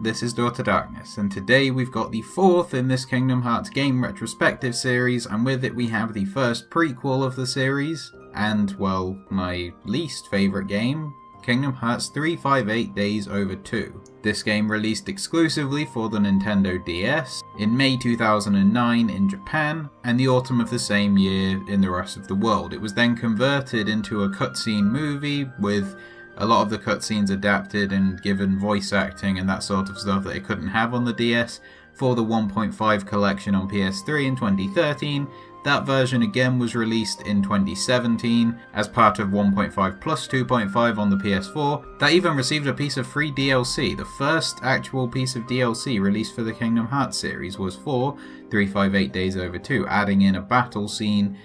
this is Daughter Darkness, and today we've got the fourth in this Kingdom Hearts game retrospective series, and with it we have the first prequel of the series, and, well, my least favourite game, Kingdom Hearts 358 Days Over 2. This game released exclusively for the Nintendo DS in May 2009 in Japan, and the autumn of the same year in the rest of the world. It was then converted into a cutscene movie with a lot of the cutscenes adapted and given voice acting and that sort of stuff that it couldn't have on the DS for the 1.5 collection on PS3 in 2013. That version again was released in 2017 as part of 1.5 plus 2.5 on the PS4. That even received a piece of free DLC. The first actual piece of DLC released for the Kingdom Hearts series was for 358 Days Over 2, adding in a battle scene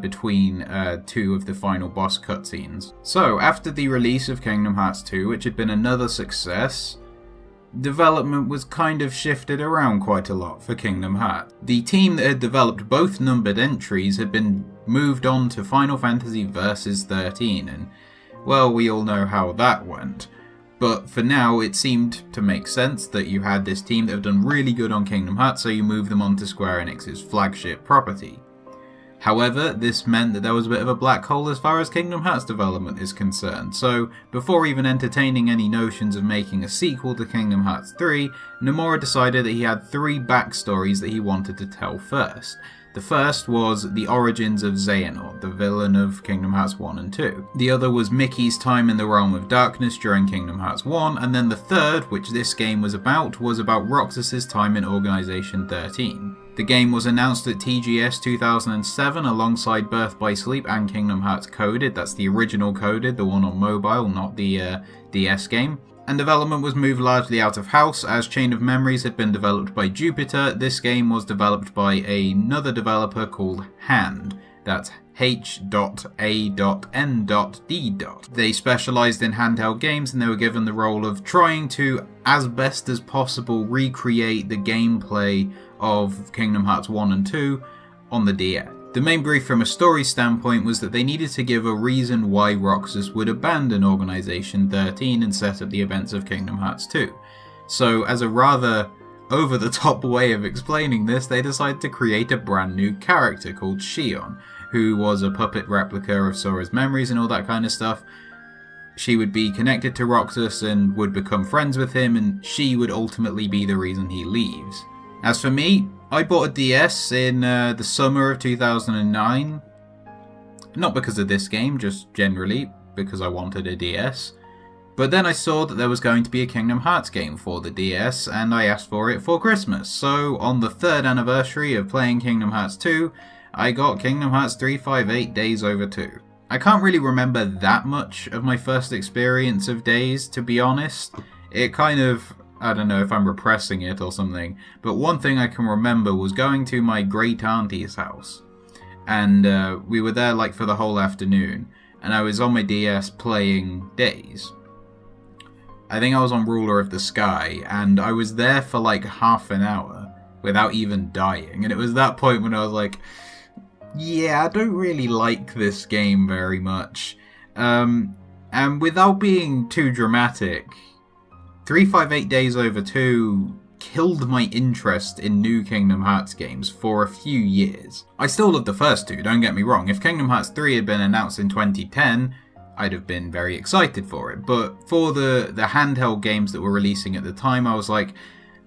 between two of the final boss cutscenes. So, after the release of Kingdom Hearts 2, which had been another success, development was kind of shifted around quite a lot for Kingdom Hearts. The team that had developed both numbered entries had been moved on to Final Fantasy Versus 13, and, well, we all know how that went. But for now, it seemed to make sense that you had this team that had done really good on Kingdom Hearts, so you moved them on to Square Enix's flagship property. However, this meant that there was a bit of a black hole as far as Kingdom Hearts development is concerned, so before even entertaining any notions of making a sequel to Kingdom Hearts 3, Nomura decided that he had three backstories that he wanted to tell first. The first was the origins of Xehanort, the villain of Kingdom Hearts 1 and 2. The other was Mickey's time in the Realm of Darkness during Kingdom Hearts 1, and then the third, which this game was about Roxas's time in Organization 13. The game was announced at TGS 2007 alongside Birth by Sleep and Kingdom Hearts Coded. That's the original Coded, the one on mobile, not the DS game. And development was moved largely out of house as Chain of Memories had been developed by Jupiter. This game was developed by another developer called Hand. That's H.A.N.D. They specialised in handheld games, and they were given the role of trying to, as best as possible, recreate the gameplay of Kingdom Hearts 1 and 2 on the DS. The main brief from a story standpoint was that they needed to give a reason why Roxas would abandon Organization 13 and set up the events of Kingdom Hearts 2. So, as a rather over-the-top way of explaining this, they decided to create a brand new character called Xion, who was a puppet replica of Sora's memories and all that kind of stuff. She would be connected to Roxas and would become friends with him, and she would ultimately be the reason he leaves. As for me, I bought a DS in the summer of 2009. Not because of this game, just generally because I wanted a DS. But then I saw that there was going to be a Kingdom Hearts game for the DS, and I asked for it for Christmas. So, on the third anniversary of playing Kingdom Hearts 2, I got Kingdom Hearts 358 Days Over 2. I can't really remember that much of my first experience of Days, to be honest. It kind of, I don't know if I'm repressing it or something, but one thing I can remember was going to my great auntie's house, and we were there like for the whole afternoon, and I was on my DS playing Days. I think I was on Ruler of the Sky, and I was there for like half an hour without even dying, and it was that point when I was like, yeah, I don't really like this game very much. And without being too dramatic, 358 Days Over 2 killed my interest in new Kingdom Hearts games for a few years. I still love the first two, don't get me wrong. If Kingdom Hearts 3 had been announced in 2010, I'd have been very excited for it. But for the handheld games that were releasing at the time, I was like,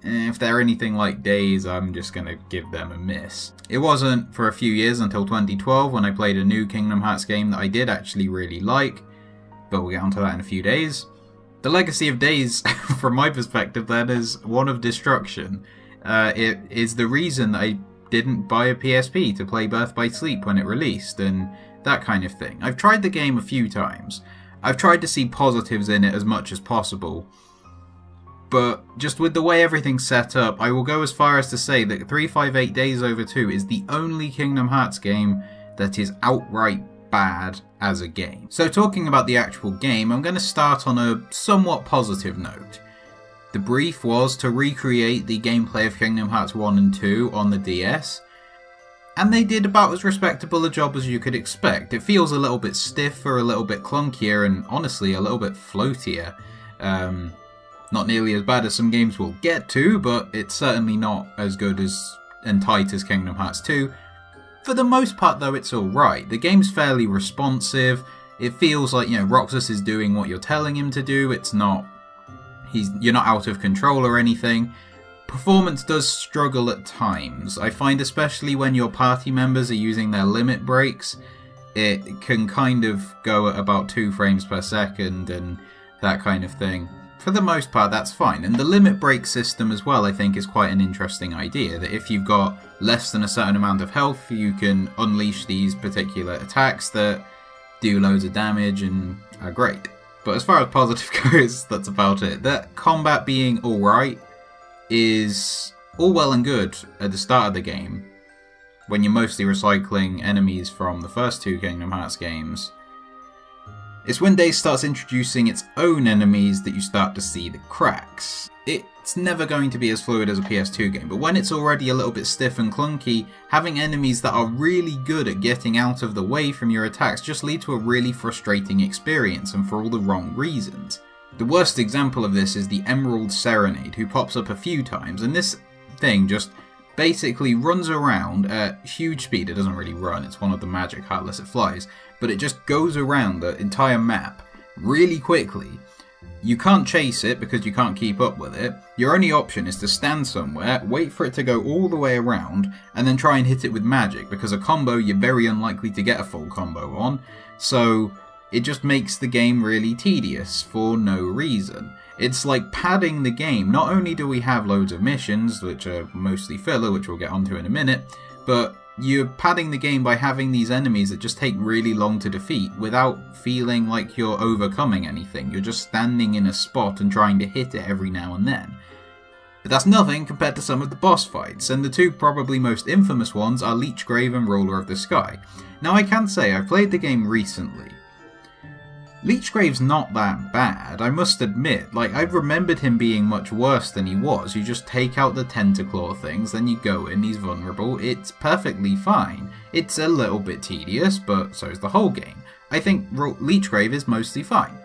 if they're anything like Days, I'm just going to give them a miss. It wasn't for a few years until 2012 when I played a new Kingdom Hearts game that I did actually really like, but we'll get onto that in a few days. The legacy of Days, from my perspective then, is one of destruction. It is the reason that I didn't buy a PSP to play Birth by Sleep when it released, and that kind of thing. I've tried the game a few times. I've tried to see positives in it as much as possible. But just with the way everything's set up, I will go as far as to say that 358 Days Over 2 is the only Kingdom Hearts game that is outright bad as a game. So talking about the actual game, I'm going to start on a somewhat positive note. The brief was to recreate the gameplay of Kingdom Hearts 1 and 2 on the DS, and they did about as respectable a job as you could expect. It feels a little bit stiffer, a little bit clunkier, and honestly a little bit floatier. Not nearly as bad as some games we'll get to, but it's certainly not as good as and tight as Kingdom Hearts 2. For the most part though, it's alright. The game's fairly responsive. It feels like, Roxas is doing what you're telling him to do. It's not... You're not out of control or anything. Performance does struggle at times. I find especially when your party members are using their limit breaks, it can kind of go at about 2 frames per second and that kind of thing. For the most part, that's fine. And the limit break system as well, I think, is quite an interesting idea. That if you've got less than a certain amount of health, you can unleash these particular attacks that do loads of damage and are great. But as far as positive goes, that's about it. That combat being alright is all well and good at the start of the game, when you're mostly recycling enemies from the first 2 Kingdom Hearts games. It's when Days starts introducing its own enemies that you start to see the cracks. It's never going to be as fluid as a PS2 game, but when it's already a little bit stiff and clunky, having enemies that are really good at getting out of the way from your attacks just lead to a really frustrating experience, and for all the wrong reasons. The worst example of this is the Emerald Serenade, who pops up a few times, and this thing just basically runs around at huge speed. It doesn't really run, it's one of the magic Heartless, it flies, but it just goes around the entire map really quickly. You can't chase it because you can't keep up with it. Your only option is to stand somewhere, wait for it to go all the way around, and then try and hit it with magic, because a combo you're very unlikely to get a full combo on, so it just makes the game really tedious for no reason. It's like padding the game. Not only do we have loads of missions, which are mostly filler, which we'll get onto in a minute, but you're padding the game by having these enemies that just take really long to defeat without feeling like you're overcoming anything. You're just standing in a spot and trying to hit it every now and then. But that's nothing compared to some of the boss fights, and the 2 probably most infamous ones are Leechgrave and Ruler of the Sky. Now I can say I've played the game recently. Leechgrave's not that bad, I must admit. Like, I remembered him being much worse than he was. You just take out the tentaclaw things, then you go in, he's vulnerable, it's perfectly fine. It's a little bit tedious, but so is the whole game. I think Leechgrave is mostly fine.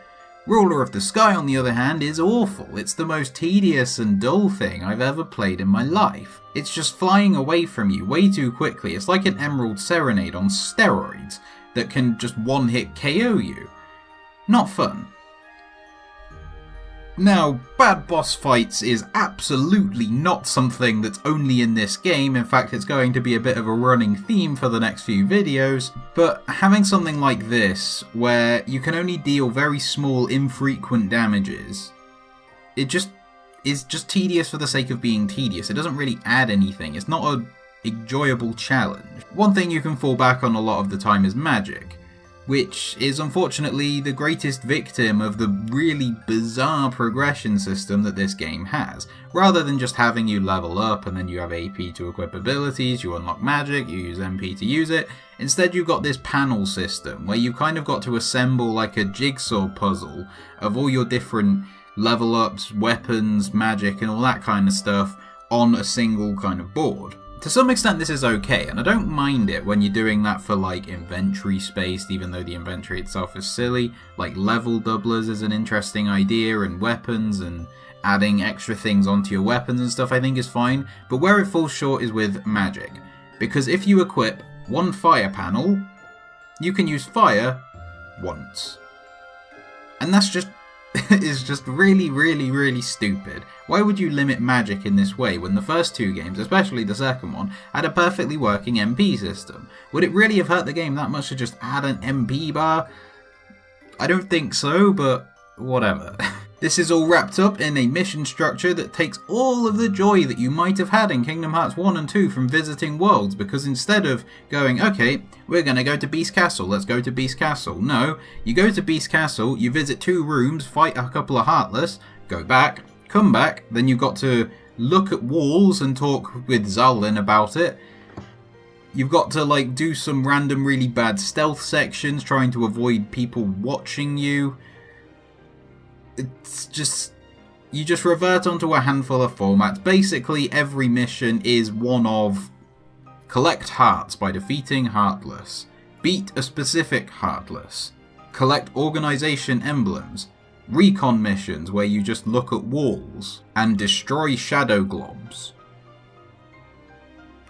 Ruler of the Sky, on the other hand, is awful. It's the most tedious and dull thing I've ever played in my life. It's just flying away from you way too quickly. It's like an Emerald Serenade on steroids that can just one-hit KO you. Not fun. Now, bad boss fights is absolutely not something that's only in this game. In fact, it's going to be a bit of a running theme for the next few videos. But having something like this, where you can only deal very small, infrequent damages, it just is just tedious for the sake of being tedious. It doesn't really add anything. It's not an enjoyable challenge. One thing you can fall back on a lot of the time is magic, which is unfortunately the greatest victim of the really bizarre progression system that this game has. Rather than just having you level up and then you have AP to equip abilities, you unlock magic, you use MP to use it, instead you've got this panel system where you've kind of got to assemble like a jigsaw puzzle of all your different level ups, weapons, magic and all that kind of stuff on a single kind of board. To some extent this is okay, and I don't mind it when you're doing that for like inventory space, even though the inventory itself is silly. Like level doublers is an interesting idea, and weapons and adding extra things onto your weapons and stuff I think is fine, but where it falls short is with magic. Because if you equip one fire panel, you can use fire once. And that's just is just really, really, really stupid. Why would you limit magic in this way when the first 2 games, especially the second one, had a perfectly working MP system? Would it really have hurt the game that much to just add an MP bar? I don't think so, but whatever. This is all wrapped up in a mission structure that takes all of the joy that you might have had in Kingdom Hearts 1 and 2 from visiting worlds, because instead of going, okay, we're going to go to Beast Castle, let's go to Beast Castle. No, you go to Beast Castle, you visit 2 rooms, fight a couple of Heartless, go back, come back, then you've got to look at walls and talk with Zaldin about it. You've got to like do some random really bad stealth sections trying to avoid people watching you. It's just, you just revert onto a handful of formats. Basically every mission is one of collect hearts by defeating Heartless, beat a specific Heartless, collect organization emblems, recon missions where you just look at walls and destroy shadow globs.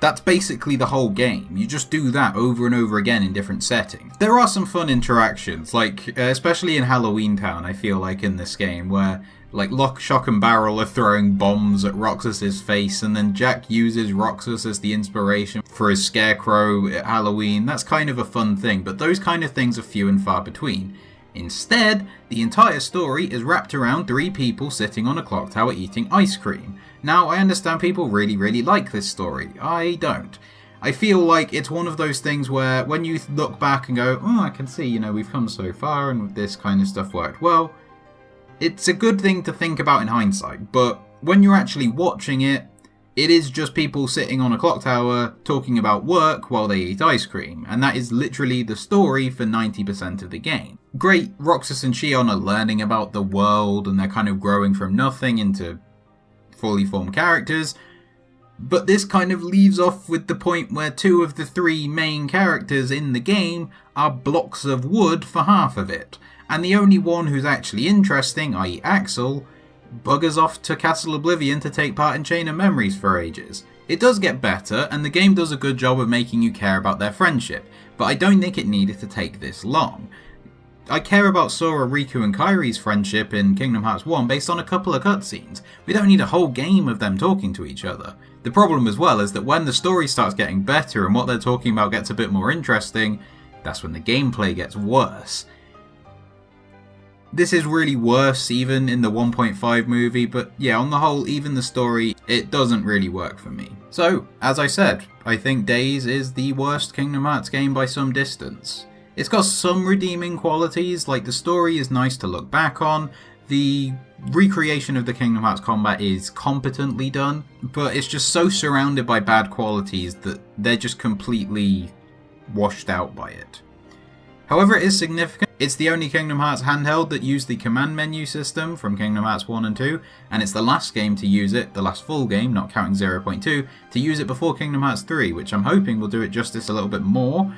That's basically the whole game. You just do that over and over again in different settings. There are some fun interactions, like especially in Halloween Town, I feel like in this game, where like Lock, Shock and Barrel are throwing bombs at Roxas's face, and then Jack uses Roxas as the inspiration for his scarecrow at Halloween. That's kind of a fun thing, but those kind of things are few and far between. Instead, the entire story is wrapped around 3 people sitting on a clock tower eating ice cream. Now, I understand people really like this story. I don't. I feel like it's one of those things where when you look back and go, oh, I can see, we've come so far and this kind of stuff worked well, it's a good thing to think about in hindsight, but when you're actually watching it, it is just people sitting on a clock tower talking about work while they eat ice cream, and that is literally the story for 90% of the game. Great, Roxas and Shion are learning about the world and they're kind of growing from nothing into fully formed characters, but this kind of leaves off with the point where 2 of the 3 main characters in the game are blocks of wood for half of it, and the only one who's actually interesting, i.e. Axel, buggers off to Castle Oblivion to take part in Chain of Memories for ages. It does get better, and the game does a good job of making you care about their friendship, but I don't think it needed to take this long. I care about Sora, Riku and Kairi's friendship in Kingdom Hearts 1 based on a couple of cutscenes. We don't need a whole game of them talking to each other. The problem as well is that when the story starts getting better and what they're talking about gets a bit more interesting, that's when the gameplay gets worse. This is really worse even in the 1.5 movie, but yeah, on the whole, even the story, it doesn't really work for me. So, as I said, I think Days is the worst Kingdom Hearts game by some distance. It's got some redeeming qualities, like the story is nice to look back on, the recreation of the Kingdom Hearts combat is competently done, but it's just so surrounded by bad qualities that they're just completely washed out by it. However, it is significant. It's the only Kingdom Hearts handheld that used the command menu system from Kingdom Hearts 1 and 2, and it's the last game to use it, the last full game, not counting 0.2, to use it before Kingdom Hearts 3, which I'm hoping will do it justice a little bit more.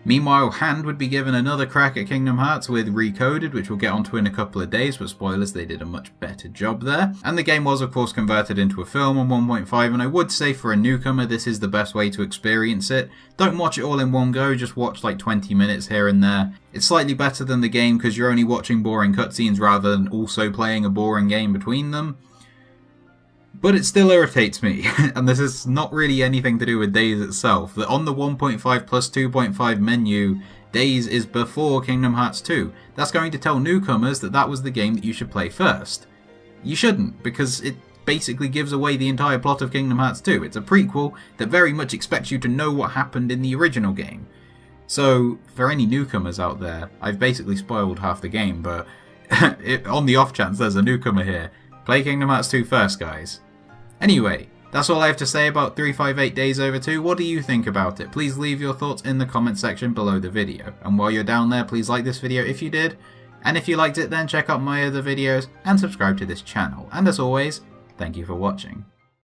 Meanwhile, Hand would be given another crack at Kingdom Hearts with Recoded, which we'll get onto in a couple of days, but spoilers, they did a much better job there. And the game was of course converted into a film on 1.5, and I would say for a newcomer this is the best way to experience it. Don't watch it all in one go, just watch like 20 minutes here and there. It's slightly better than the game because you're only watching boring cutscenes rather than also playing a boring game between them. But it still irritates me, and this is not really anything to do with Days itself, that on the 1.5 plus 2.5 menu, Days is before Kingdom Hearts 2. That's going to tell newcomers that that was the game that you should play first. You shouldn't, because it basically gives away the entire plot of Kingdom Hearts 2. It's a prequel that very much expects you to know what happened in the original game. So, for any newcomers out there, I've basically spoiled half the game, but on the off chance there's a newcomer here, play Kingdom Hearts 2 first, guys. Anyway, that's all I have to say about 358 Days Over 2. What do you think about it? Please leave your thoughts in the comment section below the video. And while you're down there, please like this video if you did. And if you liked it, then check out my other videos and subscribe to this channel. And as always, thank you for watching.